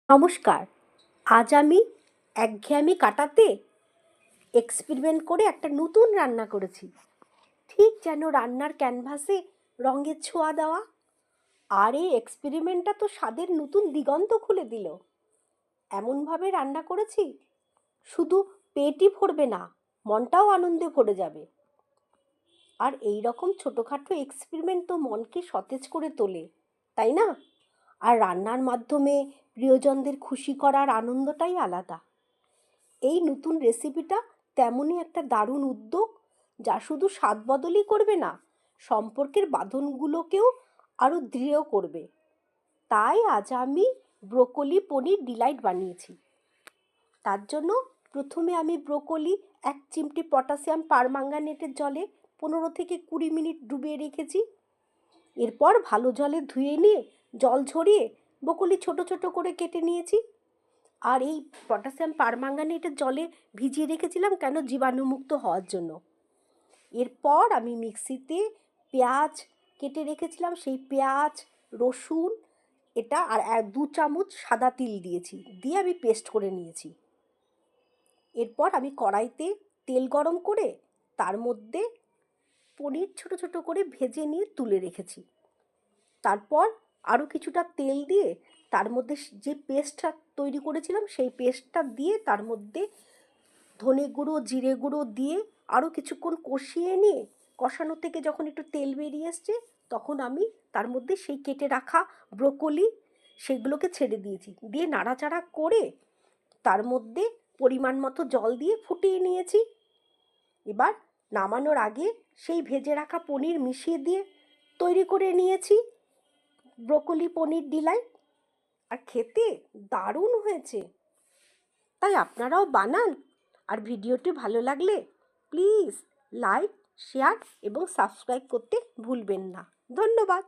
নমস্কার। আজ আমি একঘেয়েমি কাটাতে এক্সপেরিমেন্ট করে একটা নতুন রান্না করেছি। ঠিক যেন রান্নার ক্যানভাসে রঙের ছোঁয়া দেওয়া। আর এই এক্সপেরিমেন্টটা তো স্বাদের নতুন দিগন্ত খুলে দিল। এমনভাবে রান্না করেছি, শুধু পেটই ভরবে না, মনটাও আনন্দে ভরে যাবে। আর এই রকম ছোটোখাটো এক্সপেরিমেন্ট তো মনকে সতেজ করে তোলে, তাই না? আর রান্নার মাধ্যমে প্রিয়জনদের খুশি করার আনন্দটাই আলাদা। এই নতুন রেসিপিটা তেমনই একটা দারুণ উদ্যোগ, যা শুধু স্বাদ বদলই করবে না, সম্পর্কের বাঁধনগুলোকেও আরও দৃঢ় করবে। তাই আজ আমি ব্রোকলি পনির ডিলাইট বানিয়েছি। তার জন্য প্রথমে আমি ব্রোকলি 1 চিমটি পটাশিয়াম পারম্যাঙ্গানেটের জলে 15 থেকে 20 মিনিট ডুবিয়ে রেখেছি। এরপর ভালো জলে ধুয়ে নিয়ে জল ঝরিয়ে ব্রোকলি ছোট ছোট করে কেটে নিয়েছি। আর এই পটাশিয়াম পারম্যাঙ্গানেটের জলে ভিজিয়ে রেখেছিলাম কেন, জীবাণুমুক্ত হওয়ার জন্য। এরপর আমি মিক্সিতে পেঁয়াজ কেটে রেখেছিলাম, সেই পেঁয়াজ, রসুন, এটা আর 2 চামচ সাদা তিল দিয়েছি, দিয়ে আমি পেস্ট করে নিয়েছি। এরপর আমি কড়াইতে তেল গরম করে তার মধ্যে পনির ছোট ছোট করে ভেজে নিয়ে তুলে রেখেছি। তারপর আরও কিছুটা তেল দিয়ে তার মধ্যে যে পেস্টটা তৈরি করেছিলাম সেই পেস্টটা দিয়ে তার মধ্যে ধনে গুঁড়ো, জিরে গুঁড়ো দিয়ে আরও কিছুক্ষণ কষিয়ে নিয়ে, কষানো থেকে যখন একটু তেল বেরিয়ে এসছে, তখন আমি তার মধ্যে সেই কেটে রাখা ব্রোকলি সেগুলোকে ছেড়ে দিয়েছি, দিয়ে নাড়াচাড়া করে তার মধ্যে পরিমাণ মতো জল দিয়ে ফুটিয়ে নিয়েছি। এবার নামানোর আগে সেই ভেজে রাখা পনির মিশিয়ে দিয়ে তৈরি করে নিয়েছি ব্রোকলি পনির ডিলাইট। আর খেতে দারুণ হয়েছে। তাই আপনারাও বানান। আর ভিডিওটি ভালো লাগলে প্লিজ লাইক, শেয়ার এবং সাবস্ক্রাইব করতে ভুলবেন না। ধন্যবাদ।